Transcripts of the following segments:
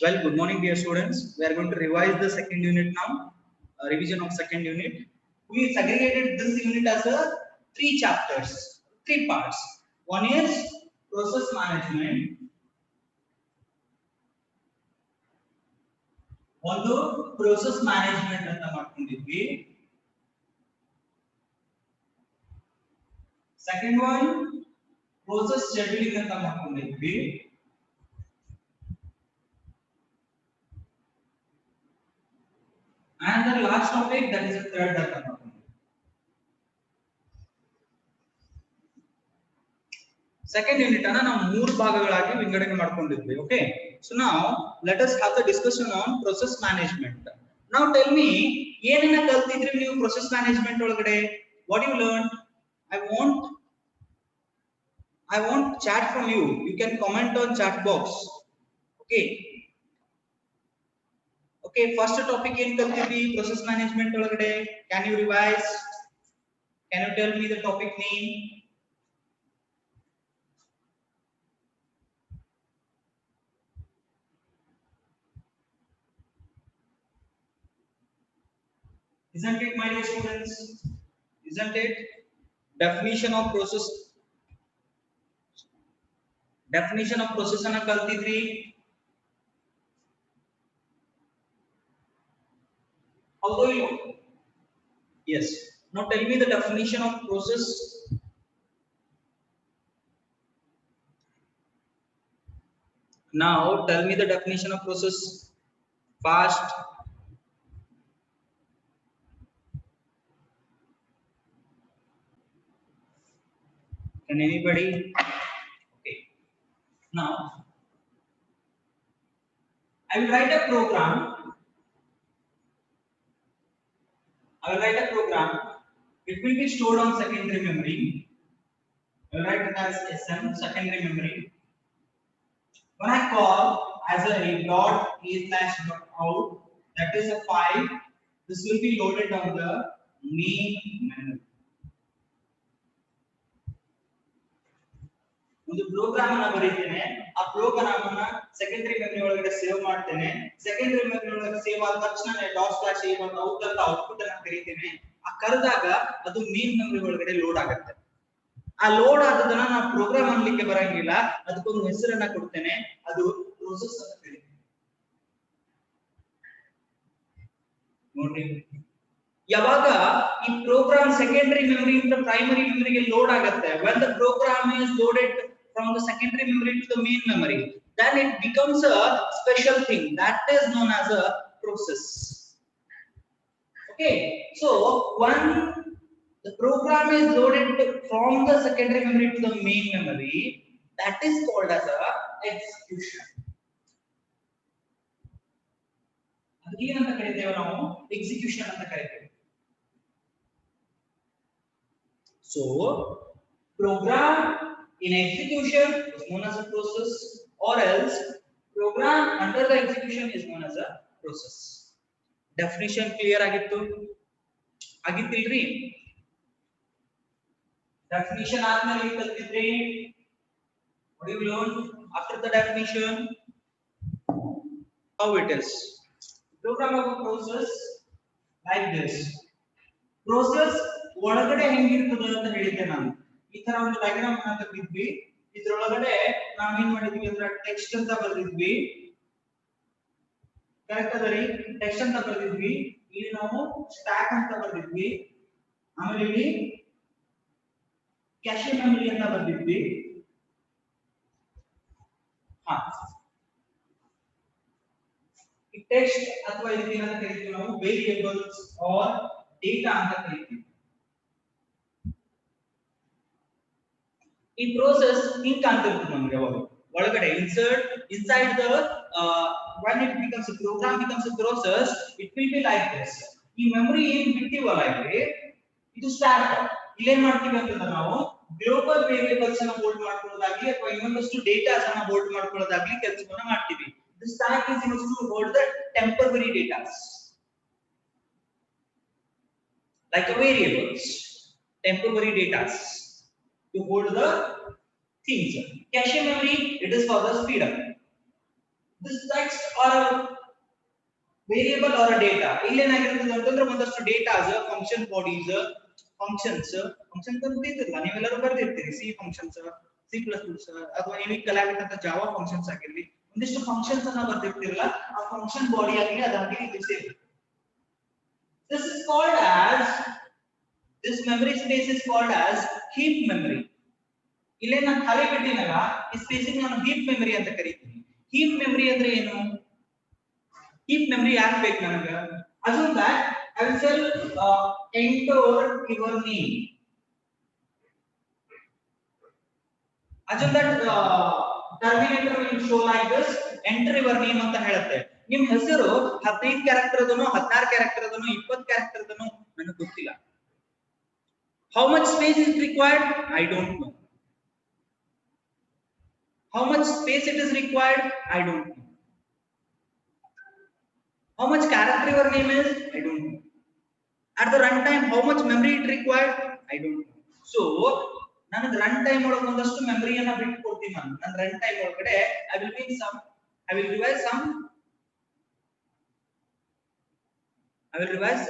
Well, good morning, dear students. We are going to revise the second unit now. Revision of second unit. We segregated this unit as a three chapters, three parts. One is process management. ಒಂದು process management ಅಂತ ಮಾಡ್ಕೊಂಡಿದ್ವಿ. Second one process scheduling ಅಂತ ಮಾಡ್ಕೊಂಡಿದ್ವಿ. And the last topic, that is the third data. Second unit ana ನಾವು ಮೂರು ಭಾಗಗಳಾಗಿ ವಿಂಗಡಣೆ ಮಾಡ್ಕೊಂಡಿದ್ವಿ. Okay, so now let us have the discussion on process management. Now tell me ಏನನ್ನ ಕಲ್ತಿದ್ರಿ ನೀವು process management ಒಳಗಡೆ? What you learned? I want chat from you. You can comment on chat box. Okay, first topic ಏನು ಕಲ್ತಿದ್ವಿ process management ಒಳಗಡೆ? Can you revise? Can you tell me the topic name? Isn't it, my dear students? Isn't it? Definition of process. Definition of process ana kaltidri. How do you? Yes. Now tell me the definition of process. Now tell me the definition of process. Fast. Can anybody? Okay. Now I will write a program. It will be stored on secondary memory. I will write it as SM, secondary memory. When I call as a dot a/out, that is a file. This will be loaded on the main memory. ಒಂದು program ಅನ್ನು ಬರೀತೇನೆ, ಆ program ಅನ್ನ secondary memory ಒಳಗಡೆ save ಮಾಡ್ತೇನೆ. Secondary memory ಒಳಗಡೆ save ಆದ ತಕ್ಷಣ .a ಮತ್ತು ಔಟ್ ಅಂತ ಔಟ್ಪುಟ್ ಅನ್ನು ಕರೀತೇನೆ. ಆ ಕರೆದಾಗ ಅದು ಮೇನ್ ಮೆಮರಿ ಒಳಗಡೆ ಲೋಡ್ ಆಗುತ್ತೆ. ಆ ಲೋಡ್ ಆದದನ್ನ ನಾನು ಪ್ರೋಗ್ರಾಮ್ ಅನ್ಲಿಕ್ಕೆ ಬರಂಗಿಲ್ಲ, ಅದಕ್ಕೊಂದು ಹೆಸರನ್ನ ಕೊಡ್ತೇನೆ, ಅದು ಪ್ರೋಸೆಸ್ ಅಂತ ಕರೀತೇನೆ. ನೋಡಿ, ಯಾವಾಗ ಈ ಪ್ರೋಗ್ರಾಮ್ ಸೆಕೆಂಡರಿ ಮೆಮರಿ ಇಂದ ಪ್ರೈಮರಿ ಮೆಮರಿಗೆ ಲೋಡ್ ಆಗುತ್ತೆ, when the program is loaded from the secondary memory to the main memory, then it becomes a special thing that is known as a process. Okay, so when the program is loaded from the secondary memory to the main memory, that is called as a execution. ಅದೇನಂತ ಕರೀತೇವೆ ನಾವು? Execution ಅಂತ ಕರೀತೇವೆ. So program in execution is known as a process, or else program under the execution is known as a process. Definition clear ಆಗಿತ್ತಿಲ್ರಿ? Definition ಆದ್ಮೇಲೆ ಏನು ಕಲ್ತಿದ್ರಿ? What do you learn after the definition? How it is? Program of a process like this. Process ಒಳಗಡೆ ಹೆಂಗಿರ್ತದೆ ಅಂತ ಹೇಳಿದ್ದೆ ನಾನು. ಈ ತರ ಒಂದು diagram ಅನ್ನು ತೆಗೆದಿದ್ವಿ. ಇದರೊಳಗಡೆ ನಾವು ಏನ್ ಮಾಡಿದ್ವಿ ಅಂದ್ರೆ ಟೆಕ್ಸ್ಟ್ ಅಂತ ಬರೆದಿದ್ವಿ. ಕರೆಕ್ಟ್ ಅದರಿ? ಟೆಕ್ಸ್ಟ್ ಅಂತ ಬರೆದಿದ್ವಿ. ಇಲ್ಲಿ ನಾವು ಸ್ಟ್ಯಾಕ್ ಅಂತ ಬರೆದಿದ್ವಿ. ಆಮೇಲೆ ಇಲ್ಲಿ ಕ್ಯಾಶೆ ಮೆಮರಿ ಅಂತ ಬರೆದಿದ್ವಿ. ಈ ಟೆಕ್ಸ್ಟ್ ಅಥವಾ ಇದಕ್ಕೆ ಏನಂತ ಕರೀತೀವಿ ನಾವು? ವೇರಿಯೇಬಲ್ಸ್ ಆರ್ ಡೇಟಾ ಅಂತ ಕರೀತೀವಿ. ಈ process ಹಿಂಗ್ ಕಾಣ್ತಿರುತ್ತೆ ನಮಗೆ. ಅವಾಗ ಒಳಗಡೆ inside the when it becomes a program becomes a process, it will be like this. ಈ ಮೆಮರಿ ಏನ್ ಬಿಟ್ಟಿವಲ್ಲ ಇಲ್ಲಿ, ಇದು ಸ್ಟ್ಯಾಕ್. ಇಲ್ಲೇನ್ ಮಾಡ್ತೀವಿ ಅಂತಂದ್ರೆ ನಾವು ಗ್ಲೋಬಲ್ ವೇರಿಯೇಬಲ್ಸ್ ಅನ್ನು ಹೋಲ್ಡ್ ಮಾಡ್ಕೊಳ್ಳೋದಾಗ್ಲಿ ಅಥವಾ ಇನ್ನೊಂದಷ್ಟು ಡೇಟಾಸ್ ಅನ್ನು ಹೋಲ್ಡ್ ಮಾಡ್ಕೊಳ್ಳೋದಾಗ್ಲಿ ಕೆಲಸವನ್ನ ಮಾಡ್ತೀವಿ. The stack is used to hold the temporary data like a variables, temporary data to hold the things. Cache memory, it is for the speed up. this text or a variable or a data ಇಲ್ಲಿ ಏನಾಗಿರುತ್ತದೆ ಅಂತಂದ್ರೆ ಒಂದಷ್ಟು datas function bodies functions ಅಂತ ತಿಳಿದಿರಲ್ಲ ನೀವೆಲ್ಲರೂ ಬರ್ದಿರ್ತೀರಿ C functions C plus plus ಅಥವಾ ನೀವು ಕಲಿಯಾಗಂತ ಜಾವಾ ಫಂಕ್ಷನ್ಸ್ ಆಗಿರಲಿ ಒಂದಿಷ್ಟು ಫಂಕ್ಷನ್ಸ್ ಅನ್ನ ಬರ್ದಿರ್ತಿರಲ್ಲ ಆ ಫಂಕ್ಷನ್ ಬಾಡಿ ಆಗಲಿ ಅದಾಗಲಿ ಇದು ಸೇರಿ this is called as this memory space is called as heap memory ಇಲ್ಲೇ ನಾನು ಖಾಲಿ ಬಿಟ್ಟಿನಲ್ಲ ಈ ಸ್ಪೇಸಿಗೆ ನಾನು heap memory ಅಂತ ಕರೀತೀನಿ heap memory ಅಂದ್ರೆ ಏನು heap memory ಯಾಕೆ ಬೇಕು ನನಗೆ assume that I will tell enter your name assume that terminator will show like this enter your name ಅಂತ ಹೇಳುತ್ತೆ ನಿಮ್ಮ ಹೆಸರು 15 ಕ್ಯಾರೆಕ್ಟರ್ ಅದನೋ 16 ಕ್ಯಾರೆಕ್ಟರ್ ಅದನೋ 20 ಕ್ಯಾರೆಕ್ಟರ್ ಅದನೋ ನನಗೆ ಗೊತ್ತಿಲ್ಲ how much space is required I don't know how much space it is required I don't know how much character your name is I don't know at the runtime how much memory it required I don't know so ನನಗೆ run time ಒಳಗೆ ಒಂದಷ್ಟು ಮೆಮರಿಯನ್ನ ಬಿಟ್ಟು ಕೊಡ್ತೀನಿ ನಾನು ನನ್ನ run time ಒಳಗಡೆ I will revise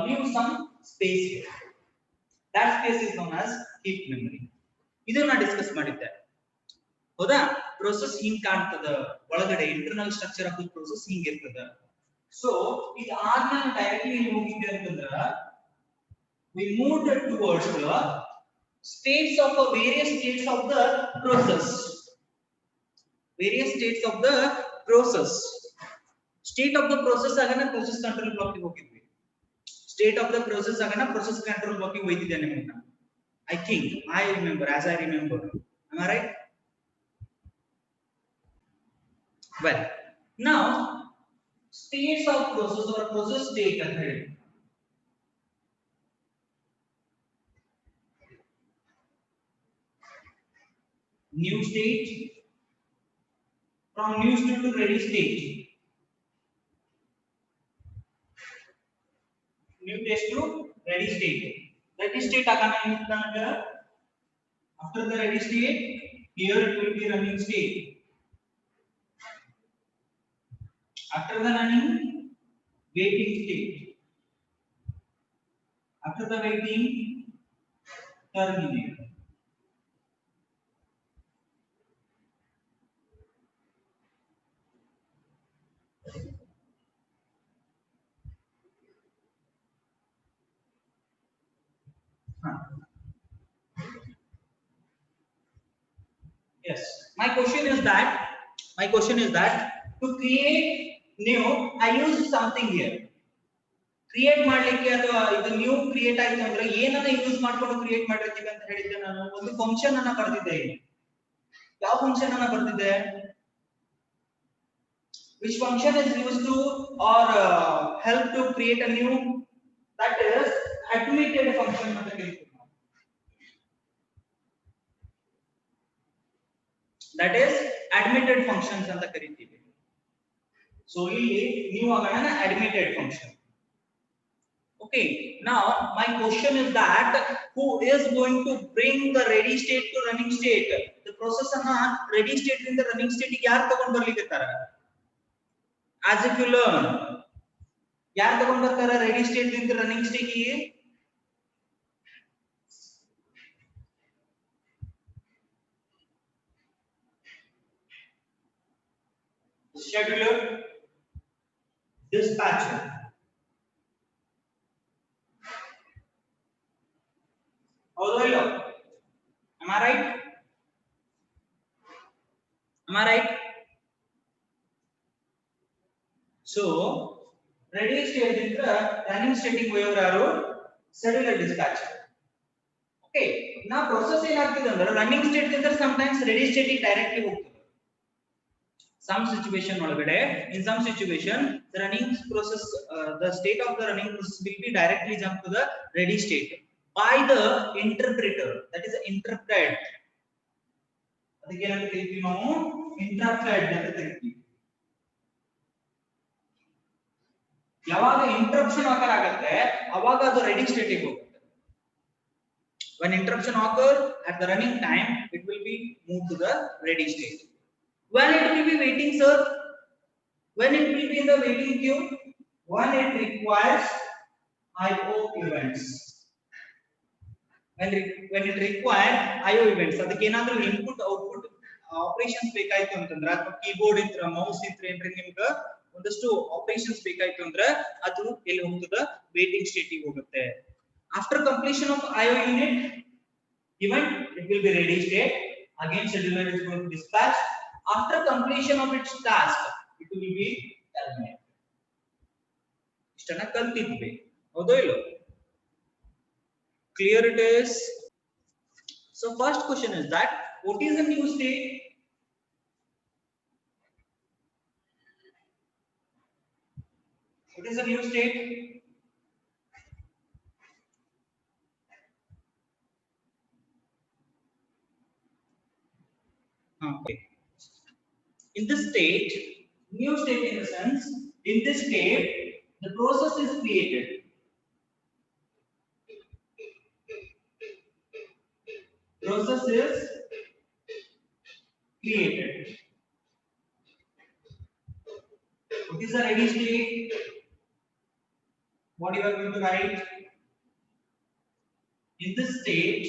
leave some space here that space is known as heap memory ಇದನ್ನ discuss ಮಾಡಿದ್ದೆ ಹೌದಾ ಪ್ರೋಸೆಸ್ ಹಿಂಗ್ ಕಾಣ್ತದ ಒಳಗಡೆ internal structure of the process ಹಿಂಗ್ ಇರ್ತದ ಸೊ ಇದು ಆದ್ಮೇಲೆ ಡೈರೆಕ್ಟ್ಲಿ ಹೋಗಿದ್ದೆ ಅಂತಂದ್ರ we moved towards the states of various states of the process state of the process ಆಗನ process control block ಗೆ ಹೋಗಿದ್ವಿ state of the process ಆಗನ process control block ಗೆ ಹೋಯ್ತಿದ್ದೆ ನಿಮ್ಮನ್ನ I remember as I remember am I right well now states of process or process state ಅಂತ ಹೇಳಿ new state from new state to ready state new state to ready state agana enutanga after the ready state here it will be running state after the running waiting state after the waiting terminate yes my question is that to create new I use something here create ಮಾಡ್ಲಿಕ್ಕೆ ಅಥವಾ ಇದು new create ಆಯ್ತು ಅಂದ್ರೆ ಏನನ್ನ use ಮಾಡ್ಕೊಂಡು create ಮಾಡಿರ್ತೀವಿ ಅಂತ ಹೇಳಿದ್ದೆ ನಾನು ಒಂದು ಫಂಕ್ಷನ್ ಅನ್ನ ಬರೆದಿದ್ದೆ ಯಾವ ಫಂಕ್ಷನ್ ಅನ್ನ ಬರೆದಿದ್ದೆ which function is used to or help to create a new that is admitted function ಅಂತ ಕರೀತೀವಿ that is admitted functions ಅಂತ ಕರೀತೀವಿ so ಇಲ್ಲಿ new ಆಗಣ admitted function okay now my question is that who is going to bring the ready state to running state the process ಅನ್ನ ready state ಇಂದ running state ಗೆ ಯಾರು ತಗೊಂಡು ಬರ್ಲಿಕ್ಕೆತ್ತಾರ as if you learn ಯಾರು ತಗೊಂಡು ಬರ್ತಾರ ready state ಇಂದ running state ಗೆ scheduler dispatcher although am I right so ready state inda running state ಗೆ ಹೋಗೋರು ಯಾರು scheduler dispatcher okay now process ಏನಾಗ್ತಿದೆ ಅಂದ್ರೆ running state ಇಂದ sometimes ready state ಗೆ directly ಹೋಗ್ತದೆ some situation ಒಳಗಡೆ in some situation the running process the state of the running process will be directly jump to the ready state by the interpreter that is interrupted ಅದಕ್ಕೆ ಏನಂತ ಕರೀತೀವಿ ನಾವು interrupted ಅಂತ ಕರೀತೀವಿ ಯಾವಾಗ interruption ಆಗುತ್ತೆ ಅವಾಗ ಅದು ready state ಗೆ ಹೋಗುತ್ತೆ when interruption occurs at the running time it will be moved to the ready state When it will be waiting, sir? When it will be in the waiting queue? When it requires IO events. When it require IO events, ಅದಕ್ಕೆ ಏನಾದರೂ input output operations ಬೇಕಾಯ್ತು ಅಂತಂದ್ರೆ ಅಥವಾ keyboard ಇದ್ರೆ mouse ಇದ್ರೆ ಏನ್ರಿ ನಿಮ್ಗೆ ಒಂದಷ್ಟು operations ಬೇಕಾಯ್ತು ಅಂದ್ರೆ ಅದು ಎಲ್ಲಿ ಹೋಗ್ತದ ವೇಟಿಂಗ್ ಸ್ಟೇಟ್ ಗೆ ಹೋಗುತ್ತೆ. After completion of IO unit event, it will be ready state. Again scheduler is going to dispatch. After completion of its task, it will be terminated. ಇಷ್ಟನ್ನ ಕಲ್ತಿದ್ವಿ ಹೌದೋ ಇಲ್ಲೋ? Clear it is? So first question is that what is a new state? What is a new state? Okay. In this state, new state in the sense, in this state, the process is created. Process is created. What is the ready state? What you are going to write? In this state,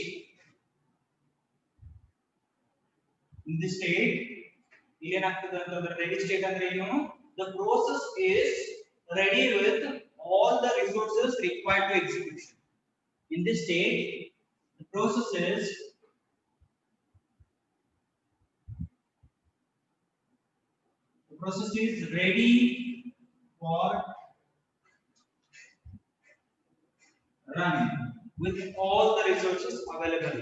ready state andre ಏನು? The process is ready with all the resources required to execution. In this state, the process is ready for running with all the resources available.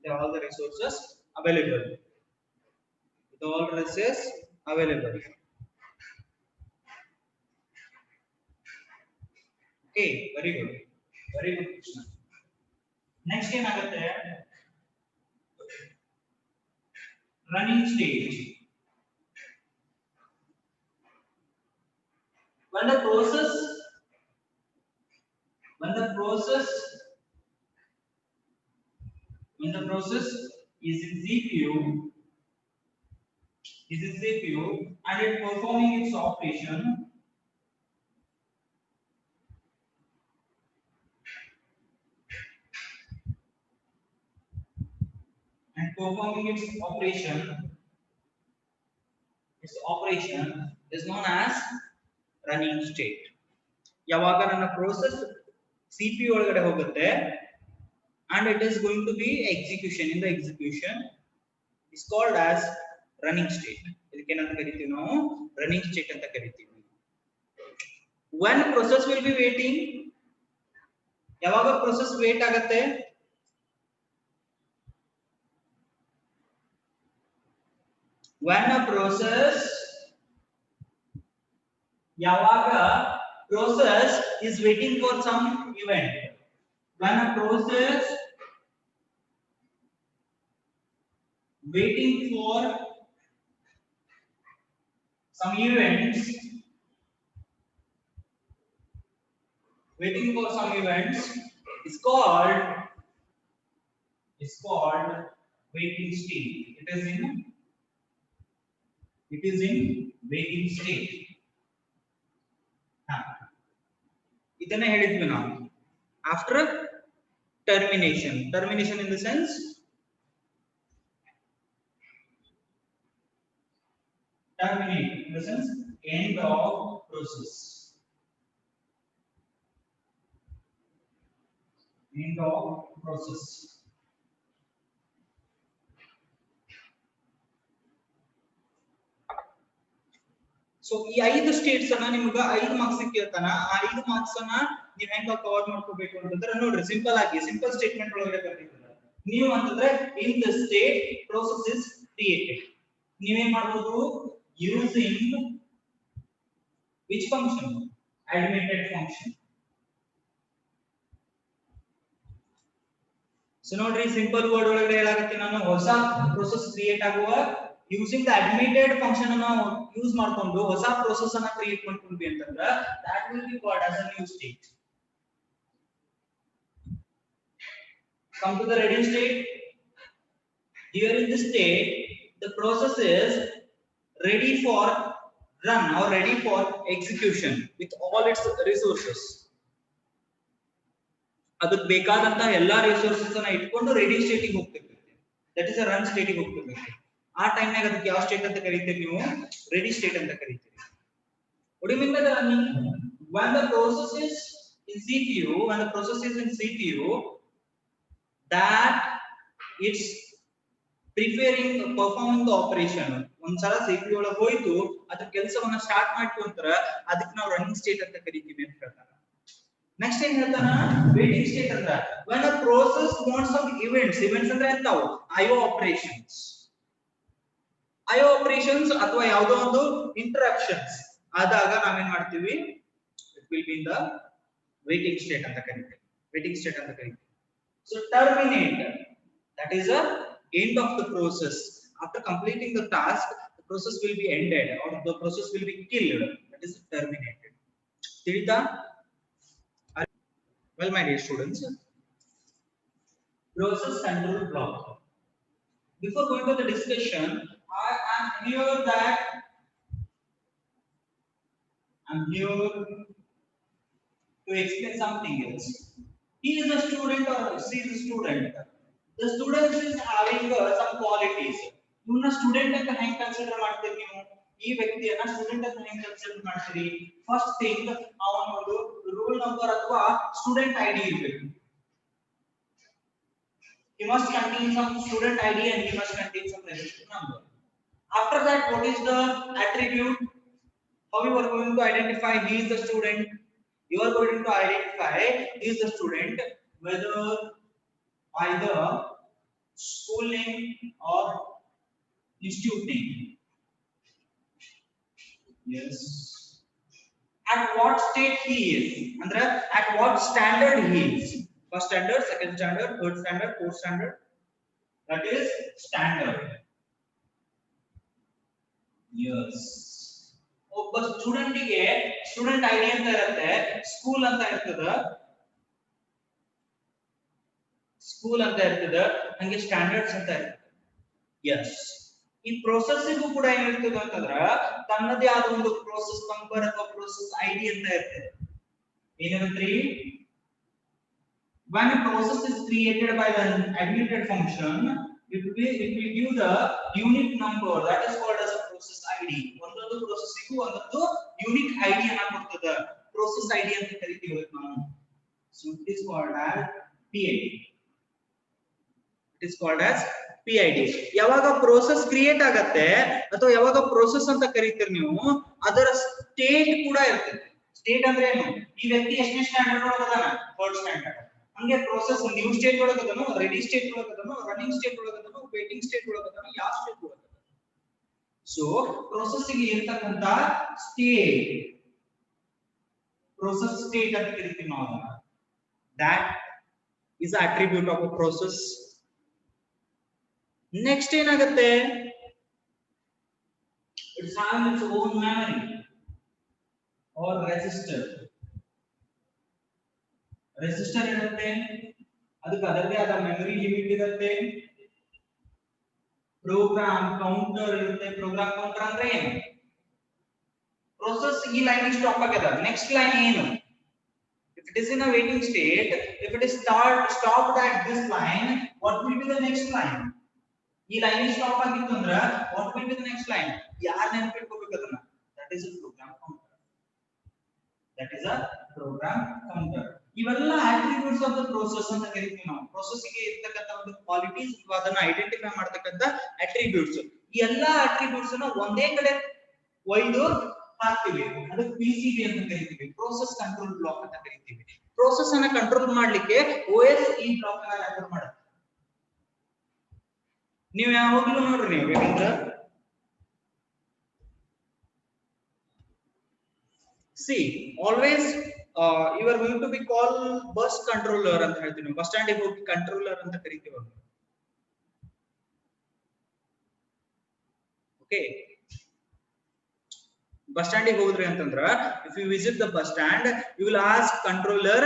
With all the resources available. With all resources available. Okay, very good. Very good question. Next ಏನಾಗುತ್ತೆ? Running stage. When the process is in CPU and it performing its operation, its operation is known as running state. ಯಾವಾಗ ನನ್ನ process CPU ಒಳಗಡೆ ಹೋಗುತ್ತೆ and it is going to be execution. In the execution is called as running state. ಇದಕ್ಕೆ ಏನಂತ ಕರಿತೀವಿ ನಾವು? Running state ಅಂತ ಕರಿತೀವಿ. When process will be waiting? ಯಾವಾಗ process wait ಆಗುತ್ತೆ? When a process yawaga process is waiting for some event. When a process waiting for some events is called waiting state. It is in waiting state. ಇದನ್ನ ಹೇಳಿದ್ವಿ ನಾವು. After termination in the sense end of process. So ಈ 5 States ಅನ್ನ ನಿಮಗೆ 5 marks ಕೇಳ್ತಾನ. ಆ 5 marks ಅನ್ನ ನೀವು ಹೆಂಗ ಕವರ್ ಮಾಡ್ಕೋಬೇಕು ಅಂತಂದ್ರೆ ನೋಡ್ರಿ, ಸಿಂಪಲ್ ಸ್ಟೇಟ್ಮೆಂಟ್ ಒಳಗಡೆ ಬರ್ತಿದ್ದಾರೆ. ನೀವು ಅಂತಂದ್ರೆ in the state process is created. ನೀವೇನ್ ಮಾಡಬಹುದು? Using which function? Admitted function. So ನೋಡ್ರಿ, ಸಿಂಪಲ್ ವರ್ಡ್ ಒಳಗಡೆ ಹೇಳಾಕತ್ತೀನಿ ನಾನು, ಹೊಸ process ಕ್ರಿಯೇಟ್ ಆಗುವ using the admitted function ಅನ್ನು ಯೂಸ್ ಮಾಡ್ಕೊಂಡು ಹೊಸ process ಅನ್ನು ಕ್ರಿಯೇಟ್ ಮಾಡ್ಕೊಂಡ್ವಿ ಅಂತಂದ್ರೆ that will be called as a new state. Come to the ready state. Here in this state, the process is ready for run or ready for execution with all its resources. ಅದಕ್ಕೆ ಬೇಕಾದಂತ ಎಲ್ಲಾ resources ಅನ್ನ ಇಟ್ಕೊಂಡು ready ಸ್ಟೇಟಿಗೆ ಹೋಗ್ತಿರ್ತೈತಿ. That is a run ಸ್ಟೇಟಿಗೆ ಹೋಗ್ತಿರ್ತೈತಿ. ಆ ಟೈಮ್ ನಾಗ ಅದಕ್ಕೆ ಯಾವ ಸ್ಟೇಟ್ ಅಂತ ಕರೀತೀರಿ ನೀವು? ರೆಡಿ ಸ್ಟೇಟ್ ಅಂತ ಕರೀತೀರಿ. What do you mean by the running? When the process is in CPU, that it's preparing performing the operation. ಒಂದ್ಸಲ CPU ಒಳಗೆ ಹೋಯ್ತು ಅದ್ರ ಕೆಲಸವನ್ನ ಸ್ಟಾರ್ಟ್ ಮಾಡ್ಕೊಂಡ್ರ ಅದಕ್ಕೆ ನಾವು ರನ್ನಿಂಗ್ ಸ್ಟೇಟ್ ಅಂತ ಕರೀತೀವಿ ಅಂತ ಹೇಳ್ತಾರೆ. ನೆಕ್ಸ್ಟ್ ಏನ್ ಹೇಳ್ತಾನ? ವೇಟಿಂಗ್ ಸ್ಟೇಟ್ ಅಂತ. when a process wants some events ಅಂದ್ರೆ ಎಂತಾವು? IO operations ಅಥವಾ ಯಾವುದೋ ಒಂದು interruptions ಆದಾಗ ನಾವೇನ್ ಮಾಡ್ತೀವಿ? it will be in the waiting state ಅಂತ ಕರೀತೀವಿ. So terminate, that is a end of the process. After completing the task, the process will be ended or the process will be killed. That is terminated. ತಿಳಿತಾ? Well, my dear students, process control block. Before going to the discussion, I'm here to explain something else. He is a student or she is a student. The student is having some qualities. ಇವನ್ನ student ಅಂತ ಹೆಂಗ್ consider ಮಾಡ್ತೀರಿ ನೀವು? ಈ ವ್ಯಕ್ತಿಯನ್ನ student ಅಂತ ಹೆಂಗ್ consider ಮಾಡ್ತೀರಿ? ಫಸ್ಟ್ ಥಿಂಗ್, ಅವನೊಂದು ರೋಲ್ ನಂಬರ್ ಅಥವಾ ಸ್ಟೂಡೆಂಟ್ ಐಡಿ ಇರಬೇಕು. He must contain some student ID and he must contain some register number. After that, what is the attribute? How you are going to identify he is the student? You are going to identify he is the student whether either school name or institute name. Yes. At what state he is? Andre at what standard he is? First standard, second standard, third standard, fourth standard. That is standard. Yes. ಒಬ್ಬ ಸ್ಟೂಡೆಂಟಿಗೆ student ID ಅಂತ ಇರುತ್ತೆ, school ಅಂತ ಇರ್ತದೆ, ಹಂಗೆ standards ಅಂತ ಇರ್ತದೆ. S, ಈ ಪ್ರೊಸೆಸ್ಸಿಗೂ ಕೂಡ ಏನಿರ್ತದೆ ಅಂತಂದ್ರ ತನ್ನದೇ ಆದ ಒಂದು ಪ್ರೋಸೆಸ್ ನಂಬರ್ ಅಥವಾ ಪ್ರೋಸೆಸ್ ಐಡಿ ಅಂತ ಇರ್ತದೆ. ಏನಿರುತ್ರಿ? When a process is created by the aggregated function, it will give the unique number that is called as a process ID. ಒಂದೊಂದು ಪ್ರೊಸೆಸ್ಸಿಗೂ ಒಂದೊಂದು ಯೂನಿಕ್ ಐಡಿ ಅನ್ನು ಕೊಡ್ತದೆ, ಪ್ರೋಸೆಸ್ ಐಡಿ ಅಂತ ಕರಿತೀವಿ ನಾವು. So it is called as PID. ಯಾವಾಗ process create ಆಗತ್ತೆ ಅಥವಾ ಯಾವಾಗ ಪ್ರೋಸೆಸ್ ಅಂತ ಕರೀತೀರಿ ನೀವು, ಅದರ ಸ್ಟೇಟ್ ಕೂಡ ಇರ್ತದೆ. ಸ್ಟೇಟ್ ಅಂದ್ರೆ ಏನು? ಈ ವ್ಯಕ್ತಿ ಎಷ್ಟನೇ ಸ್ಟ್ಯಾಂಡರ್ಡ್ ಒಳಗದಾನ? Third standard. ಹಂಗೆ ಪ್ರೋಸೆಸ್ ನ್ಯೂ ಸ್ಟೇಟ್ ಒಳಗದನು, ರೆಡಿ ಸ್ಟೇಟ್ ಒಳಗದನು, ರನ್ನಿಂಗ್ ಸ್ಟೇಟ್ ಒಳಗದನು, ವೇಟಿಂಗ್ ಸ್ಟೇಟ್ ಒಳಗದನು, ಯಾವ ಸ್ಟೇಟ್ ಒಳಗದನು? ಸೊ ಪ್ರೋಸೆಸ್ ಗೆ ಇರತಕ್ಕಂತ ಸ್ಟೇಟ್ ಪ್ರೋಸೆಸ್ ಸ್ಟೇಟ್ ಅಂತ ಕರಿತೀವಿ ನಾವು. that is the attribute of a process. Next ಏನಾಗುತ್ತೆ? It has its own memory or register. Register ಇರುತ್ತೆ, ಅದಕ್ಕೆ ಅದರದೇ ಆದ ಮೆಮರಿ ಲಿಮಿಟ್ ಇರುತ್ತೆ. ಪ್ರೋಗ್ರಾಮ್ ಕೌಂಟರ್ ಇರುತ್ತೆ. ಪ್ರೋಗ್ರಾಮ್ ಕೌಂಟರ್ ಅಂದ್ರೆ ಏನು? ಪ್ರೋಸೆಸ್ ಈ ಲೈನ್ ಸ್ಟಾಪ್ ಆಗ್ಯದ, ನೆಕ್ಸ್ಟ್ ಲೈನ್ ಏನು? If it is in a waiting state, if it is stopped at this line, what will be the next line? ಈ line stop ಆಗಿತ್ತು ಅಂದ್ರ what will be the next line? ಯಾರು ನೆನಪಿಟ್ಕೋಬೇಕು ಅದನ್ನ? That is a program counter. ಇವೆಲ್ಲ attributes of the process ಅಂತ ಕರೀತೀವಿ ನಾವು. Process ಗೆ ಇರತಕ್ಕಂತ ಒಂದು ಕ್ವಾಲಿಟೀಸ್ ಅದನ್ನ ಐಡೆಂಟಿಫೈ ಮಾಡತಕ್ಕಂತ attributes. ಈ ಎಲ್ಲಾ attributes ಅನ್ನು ಒಂದೇ ಕಡೆ ಒಯ್ದು ಹಾಕ್ತೀವಿ, ಅದಕ್ಕೆ PCB ಅಂತ ಕರೀತೀವಿ, ಪ್ರೋಸೆಸ್ ಕಂಟ್ರೋಲ್ ಬ್ಲಾಕ್ ಅಂತ ಕರೀತೀವಿ. ಪ್ರೋಸೆಸ್ ಅನ್ನ ಕಂಟ್ರೋಲ್ ಮಾಡ್ಲಿಕ್ಕೆ OS ಈ ಬ್ಲಾಕ್ ಅನ್ನ ರೆಫರ್ ಮಾಡುತ್ತೆ. ನೀವು ಯಾವಾಗಲೂ ನೋಡ್ರಿ, ನೀವು ಬೇಕಂದ್ರೆ see always you are going to be called bus controller ಅಂತ ಹೇಳ್ತೀವಿ. ಬಸ್ ಸ್ಟ್ಯಾಂಡ್ ಗೆ ಹೋಗಿ ಕಂಟ್ರೋಲರ್ ಅಂತ ಕರೀತೀವಿ. ಓಕೆ, ಬಸ್ ಸ್ಟ್ಯಾಂಡ್ ಗೆ ಹೋದ್ರಿ ಅಂತಂದ್ರ if you visit the bus stand, you will ask controller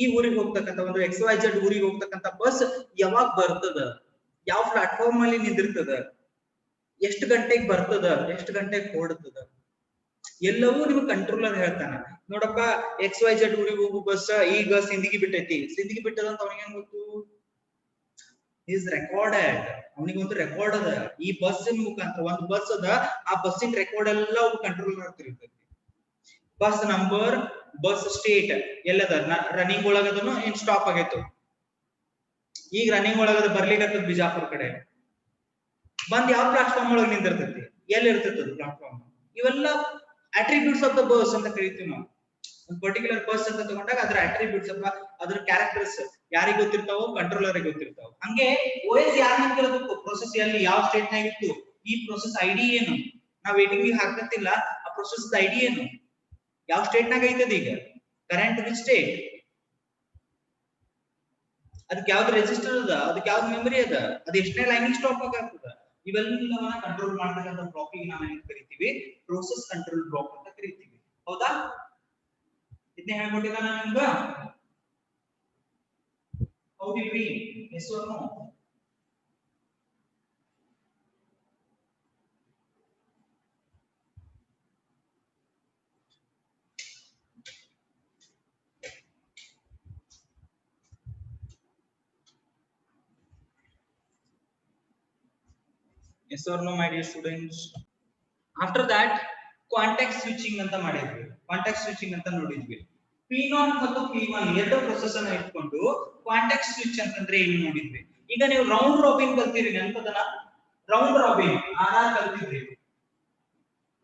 ಈ ಊರಿಗೆ ಹೋಗ್ತಕ್ಕಂತ ಒಂದು XYZ ಊರಿಗೆ ಹೋಗ್ತಕ್ಕಂತ ಬಸ್ ಯಾವಾಗ ಬರ್ತದ, ಯಾವ ಪ್ಲಾಟ್ಫಾರ್ಮ್ ಅಲ್ಲಿ ನಿಂದಿರ್ತದ, ಎಷ್ಟು ಗಂಟೆಗೆ ಬರ್ತದ, ಎಷ್ಟು ಗಂಟೆಗೆ ಹೊರಡ್ತದ, ಎಲ್ಲವೂ ನಿಮ್ಗೆ ಕಂಟ್ರೋಲರ್ ಹೇಳ್ತಾನ. ನೋಡಪ್ಪ XYZ ಊರಿಗೆ ಹೋಗು ಬಸ್ ಈಗ ಸಿಂದಗಿ ಬಿಟ್ಟೈತಿ, ಸಿಂದಗಿ ಬಿಟ್ಟದ ಅಂತ ಅವನಿಗೆ ಹೆಂಗ್ ಗೊತ್ತು? ಈಸ್ ರೆಕಾರ್ಡೆಡ್, ಅವನಿಗೆ ಒಂದು ರೆಕಾರ್ಡ್ ಅದ. ಈ ಬಸ್ಸಿನ ಮುಖಾಂತರ ಒಂದು ಬಸ್ ಅದ, ಆ ಬಸ್ಸಿನ ರೆಕಾರ್ಡ್ ಎಲ್ಲ ಅವ್ರು ಕಂಟ್ರೋಲ್ ಆಗ್ತಿರ್ತೈತಿ. ಬಸ್ ನಂಬರ್, ಬಸ್ ಸ್ಟೇಟ್ ಎಲ್ಲದ, ರನ್ನಿಂಗ್ ಒಳಗದನು ಏನ್ ಸ್ಟಾಪ್ ಆಗೈತು, ಈಗ ರನ್ನಿಂಗ್ ಒಳಗದ ಬರ್ಲಿಕ್ಕೆ ಬಿಜಾಪುರ ಕಡೆ ಬಂದ್ ಯಾವ ಪ್ಲಾಟ್ಫಾರ್ಮ್ ಒಳಗೆ ನಿಂದಿರ್ತೈತಿ, ಎಲ್ಲಿ ಇರ್ತೈತಿ ಪ್ಲಾಟ್ಫಾರ್ಮ್. ಇವೆಲ್ಲ ಅಟ್ರಿಬ್ಯೂಟ್ಸ್ ಆಫ್ ದ ಬಸ್ ಅಂತ ಕರಿತೀವಿ ನಾವು. ಒಂದು ಪರ್ಟಿಕ್ಯುಲರ್ ಬಸ್ ಅಂತ ತಗೊಂಡಾಗ ಅದ್ರ ಅಟ್ರಿಬ್ಯೂಟ್ಸ್ ಅಥವಾ ಅದ್ರ ಕ್ಯಾರೆಕ್ಟರ್ಸ್ ಯಾರಿಗೆ ಗೊತ್ತಿರ್ತಾವೋ ಕಂಟ್ರೋಲರ್ ಗೊತ್ತಿರ್ತಾವ. ಹಂಗೆ OS ಯಾರು ನಿಂತಿರೋದಕ್ಕೂ ಪ್ರೊಸೆಸ್ ಎಲ್ಲಿ ಯಾವ ಸ್ಟೇಟ್ ನಾಗ ಇತ್ತು, ಈ ಪ್ರೊಸೆಸ್ ID ಏನು, ನಾವ್ ವೇಟಿಂಗ್ ಹಾಕತ್ತಿಲ್ಲ, ಆ ಪ್ರೊಸೆಸ್ ID ಏನು, ಯಾವ ಸ್ಟೇಟ್ ನಾಗ ಐತದ, ಈಗ ಕರೆಂಟ್ ವಿಚ್ ಸ್ಟೇಟ್, ಅದಕ್ಕೆ ಯಾವ್ದು ರೆಜಿಸ್ಟರ್ ಅದ, ಅದಕ್ಕೆ ಯಾವ್ದು ಮೆಮರಿ ಅದ, ಅದು ಎಷ್ಟನೇ ಲೈನಿಗೆ ಸ್ಟಾಪ್ ಆಗ್ತದ, ಇವೆಲ್ಲವನ್ನ ಕಂಟ್ರೋಲ್ ಮಾಡ್ತಕ್ಕಂಥ ಬ್ಲಾಕಿಂಗ್ ನಾವು ಏನ್ ಕರಿತೀವಿ, ಪ್ರೋಸೆಸ್ ಕಂಟ್ರೋಲ್ ಬ್ಲಾಕ್ ಅಂತ ಕರಿತೀವಿ. ಹೌದಾ? ಇದನ್ನ ಹೇಳ್ಕೊಟ್ಟಿಲ್ಲ ನಾನು ನಿಮ್ಗೆ. How do you read? Yes or no? Yes or no, my dear students? After that, contact switching ಅಂತ ಮಾಡಿದ್ವಿ. ಕಾಂಟ್ಯಾಕ್ಟ್ ಸ್ವಿಚಿಂಗ್ ಅಂತ ನೋಡಿದ್ವಿ. P0 ಮತ್ತು P1 ಎರಡು ಪ್ರೊಸೆಸ್ ಅನ್ನ ಇಟ್ಕೊಂಡು ಕಾಂಟ್ಯಾಕ್ಟ್ ಸ್ವಿಚ್ ಅಂತಂದ್ರೆ ಏನು ನೋಡಿದ್ವಿ. ಈಗ ನೀವು ರೌಂಡ್ ರಾಬಿನ್ ಕಲ್ತಿರಿ, ನೆನಪದನ? ರೌಂಡ್ ರಾಬಿನ್ RR ಕಲ್ತಿದ್ರಿ.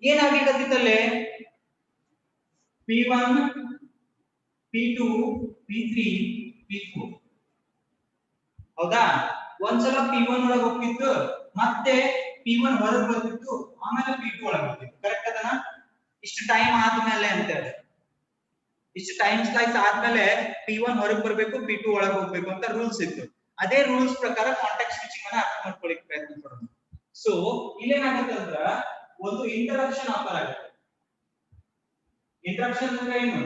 ಏನಾಗಿ ಕಲ್ತಿತ್ತಲ್ಲೇ? P1, P2, P3, P4. ಹೌದಾ? ಒಂದ್ಸಲ P1 ಒಳಗೆ ಹೋಗ್ತಿತ್ತು, ಮತ್ತೆ P1 ಹೊರಗೆ ಬರ್ತಿತ್ತು, ಆಮೇಲೆ P2 ಒಳಗೆ ಬರ್ತಿತ್ತು. ಕರೆಕ್ಟ್ ಅದನ? ಇಷ್ಟು ಟೈಮ್ ಆದ್ಮೇಲೆ ಅಂತ ಹೇಳಿ, ಇಷ್ಟು ಟೈಮ್ ಸ್ಲೈಸ್ ಆದ್ಮೇಲೆ P1 ಹೊರಗೆ ಬರ್ಬೇಕು, P2 ಒಳಗೆ ಹೋಗ್ಬೇಕು ಅಂತ ರೂಲ್ಸ್ ಇತ್ತು. ಅದೇ ರೂಲ್ಸ್ ಪ್ರಕಾರ ಕಾಂಟ್ಯಾಕ್ಟ್ ಸ್ವಿಚಿಂಗ್ ಅನ್ನ ಅರ್ಥ ಮಾಡ್ಕೊಳ್ಳಿಕ್ಕೆ ಪ್ರಯತ್ನ ಪಡೋಣ. ಸೊ ಇಲ್ಲೇನಾಗುತ್ತೆ ಅಂದ್ರ ಒಂದು ಇಂಟರಪ್ಷನ್ ಆಫರ್ ಆಗುತ್ತೆ. ಇಂಟರಪ್ಷನ್ ಅಂದ್ರೆ ಏನು?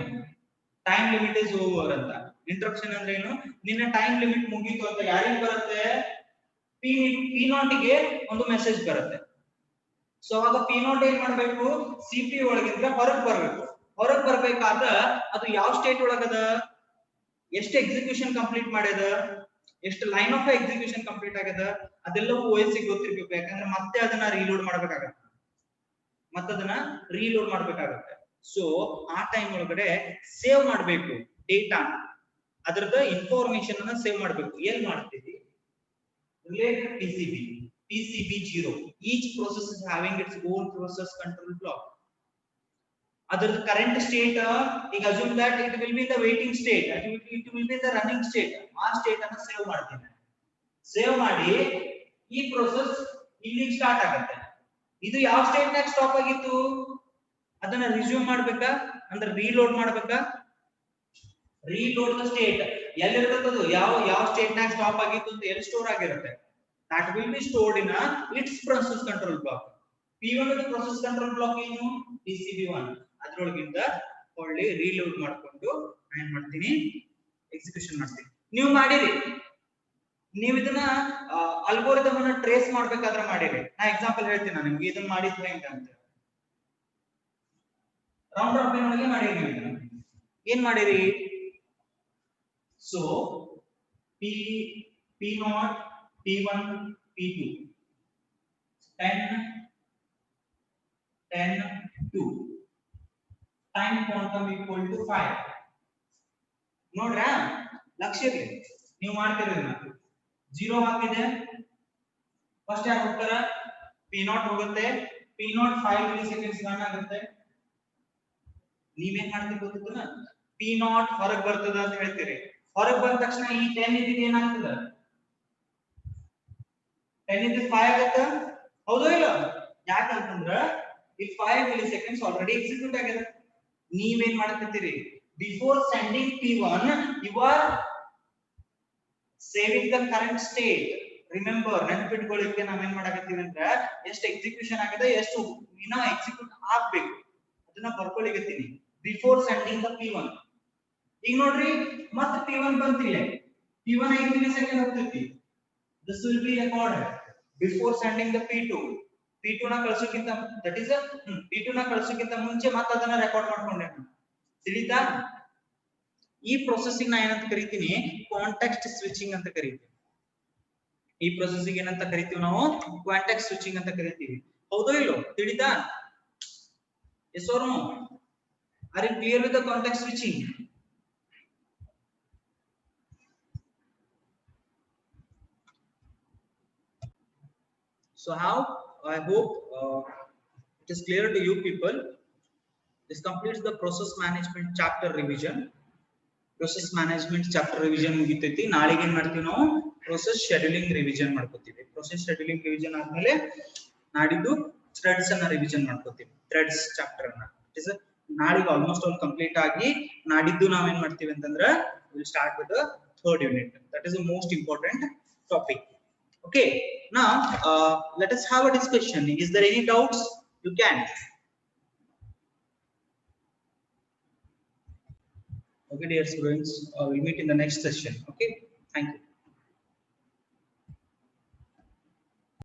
ಟೈಮ್ ಲಿಮಿಟ್ ಇಸ್ ಓವರ್ ಅಂತ. ಇಂಟರಪ್ಷನ್ ಅಂದ್ರೆ ಏನು? ನಿನ್ನ ಟೈಮ್ ಲಿಮಿಟ್ ಮುಗೀತು ಅಂತ ಯಾರಿಗೆ ಬರುತ್ತೆ? P0 ಗೆ ಒಂದು ಮೆಸೇಜ್ ಬರುತ್ತೆ. ಸೊ ಅವಾಗ P0 ಏನ್ ಮಾಡ್ಬೇಕು? CPU ಒಳಗಿಂದ ಹೊರಗೆ ಬರ್ಬೇಕು. ಹೊರಗೆ ಬರ್ಬೇಕಾದ್ರೆ ಅದು ಯಾವ ಸ್ಟೇಟ್ ಒಳಗದ, ಎಷ್ಟು ಎಕ್ಸಿಕ್ಯೂಷನ್ ಕಂಪ್ಲೀಟ್ ಮಾಡ್ಯದ, ಎಷ್ಟು ಲೈನ್ ಆಫ್ ಎಕ್ಸಿಕ್ಯೂಷನ್ ಕಂಪ್ಲೀಟ್ ಆಗ್ಯದ, ಅದೆಲ್ಲವೂ OS ಗೆ ಗೊತ್ತಿರ್ಬೇಕು. ಯಾಕಂದ್ರೆ ಮತ್ತೆ ಅದನ್ನ ರೀಲೋಡ್ ಮಾಡ್ಬೇಕಾಗತ್ತೆ. ಸೊ ಆ ಟೈಮ್ ಒಳಗಡೆ ಸೇವ್ ಮಾಡ್ಬೇಕು ಡೇಟಾ, ಅದರದ ಇನ್ಫಾರ್ಮೇಶನ್ ಅನ್ನ ಸೇವ್ ಮಾಡ್ಬೇಕು. ಎಲ್ಲಿ ಮಾಡ್ತೀವಿ? Related PCB0. Each process is having its own process control block. Other current state, assume that it will be in the waiting state, it will be in the running state. ಆ state ಅನ್ನು save ಮಾಡ್ತೀನಿ. Save ಮಾಡಿ ಈ process ಇಲ್ಲಿ start ಆಗುತ್ತೆ. ಇದು ಯಾವ state ನಾಗ ಸ್ಟಾಪ್ ಆಗಿತ್ತು, ಅದನ್ನ ರಿಸ್ಯೂಮ್ ಮಾಡ್ಬೇಕಾ ಅಂದ್ರೆ ರೀಲೋಡ್ ಮಾಡ್ಬೇಕಾ? ರೀಲೋಡ್ ದ ಸ್ಟೇಟ್ ಎಲ್ಲಿರ್ತದೆ, ಯಾವ ಸ್ಟೇಟ್ ನಾಗ ಸ್ಟಾಪ್ ಆಗಿತ್ತು ಅಂತ ಎಲ್ಲಿ ಸ್ಟೋರ್ ಆಗಿರುತ್ತೆ, that will be stored in its process control block. P1 the process control block ಏನು? PCB1. ಅದರೊಳಗಿಂದ ಒಳ್ಳೆ ರೀಲೋಡ್ ಮಾಡ್ಕೊಂಡು ಏನ್ ಮಾಡ್ತೀನಿ, ಎಕ್ಸಿಕ್ಯೂಷನ್ ಮಾಡ್ತೀನಿ. ನೀವು ಮಾಡಿರಿ, ನೀವು ಇದನ್ನ ಅಲ್ಗೋರಿದಮ್ ಅನ್ನ ಟ್ರೇಸ್ ಮಾಡ್ಬೇಕಾದ್ರೆ ಮಾಡಿರಿ. ನಾ ಎಕ್ಸಾಂಪಲ್ ಹೇಳ್ತೀನಿ ನಿಮ್ಗೆ, ಇದನ್ನ ಮಾಡಿದ್ರೆ ಹೆಂಗ ಅಂತ. ರೌಂಡ್ ರಾಬಿನ್ ಒಳಗೆ ಮಾಡಿರಿ. ನೀವು ಏನ್ ಮಾಡಿರಿ? So P0, P1, P2, 10, 2. Time quantum equal to 5. ನೋಡ್ರಾ? ಲಕ್ಷ್ಯ ಇರಲಿ, ನೀವು ಮಾಡ್ತೀರಿ. 0 ಹಾಕಿದೆ, ಫಸ್ಟ್ ಯಾರು ಹೋಗ್ತಾರ? P0 ಹೋಗುತ್ತೆ. P0 5 milliseconds ರನ್ ಆಗುತ್ತೆ. ನೀವೇನ್ ಮಾಡ್ತೀರಿ ಗೊತ್ತಿಲ್ಲ? P0 ಹೊರಗೆ ಬರ್ತದ ಅಂತ ಹೇಳ್ತೀರಿ. ಹೊರಗೆ ಬಂದ ತಕ್ಷಣ ಈ 10 ಇದ್ದಿದ್ದು ಏನಾಗ್ತದ? 10 ಇದ್ದಿದ್ದು 5 ಆಗುತ್ತಾ? ಹೌದೋ ಇಲ್ಲ? ಯಾಕಂತಂದ್ರ ಈ 5 milliseconds ಆಲ್ರೆಡಿ ಎಕ್ಸಿಕ್ಯೂಟ್ ಆಗಿದೆ. ನೀವೇನ್ ಮಾಡ್ತಿರ್ತೀರಿ? Before sending P1 you are saving the current state. Remember, ನೆನಪಿಟ್ಕೊಳ್ಳಿಕ್ಕೆ ನಾವೇನ್ ಮಾಡಕತ್ತೀವಿ ಅಂದ್ರೆ ಎಷ್ಟು ಎಕ್ಸಿಕ್ಯೂಷನ್ ಆಗಿದೆ, ಎಷ್ಟು ಇನ್ನ ಎಕ್ಸಿಕ್ಯೂಟ್ ಆಗ್ಬೇಕು ಅದನ್ನ ಬರ್ಕೊಳ್ಳಿಕತ್ತೀನಿ ಬಿಫೋರ್ ಸೆಂಡಿಂಗ್ ದ P1. ಈಗ ನೋಡ್ರಿ, ಮತ್ತೆ P1 ಬಂತಿಲ್ಲ. P1 5 milliseconds ಹೋಗ್ತೈತಿ. This will be recorded before sending the P2. P2 ನ ಕಳಿಸೋಕ್ಕಿಂತ ದಟ್ ಇಸ್ P2 ನ ಕಳಿಸೋಕ್ಕಿಂತ ಮುಂಚೆ ಮತ್ತೆ ಅದನ್ನ ರೆಕಾರ್ಡ್ ಮಾಡ್ಕೊಂಡೆ ತಿಳಿತಾ. ಈ ಪ್ರೊಸೆಸಿಂಗ್ ನಾ ಏನಂತ ಕರಿತೀನಿ, ಕಾಂಟೆಕ್ಸ್ಟ್ ಸ್ವಿಚಿಂಗ್ ಅಂತ ಕರಿತೀವಿ. ಈ ಪ್ರೊಸೆಸಿಂಗ್ ಏನಂತ ಕರಿತೀವಿ ನಾವು, ಕಾಂಟೆಕ್ಸ್ಟ್ ಸ್ವಿಚಿಂಗ್ ಅಂತ ಕರಿತೀವಿ. ಹೌದೋ ಇಲ್ಲೋ ತಿಳಿತಾ? Yes or no? Are you clear with the context switching? So how? I hope it is clear to you people. This completes the process management chapter revision. Process management chapter revision ಮುಗಿತೈತಿ. ನಾಳೆಗೆ ಏನ್ ಮಾಡ್ತೀವಿ ನಾವು, process scheduling revision ಮಾಡ್ಕೊತೀವಿ. Process scheduling revision ಆದ್ಮೇಲೆ ನಾಡಿದ್ದು Threads ಅನ್ನ revision ಮಾಡ್ಕೊತೀವಿ. Threads chapter ಅನ್ನ ನಾಳೆಗೆ ಆಲ್ಮೋಸ್ಟ್ ಆಲ್ ಕಂಪ್ಲೀಟ್ ಆಗಿ ನಾಡಿದ್ದು ನಾವೇನ್ ಮಾಡ್ತೀವಿ ಅಂತಂದ್ರೆ will start with the third unit. That is the most important topic. Okay, now let us have a discussion. Is there any doubts? You can. Okay, dear students, we'll meet in the next session. Okay.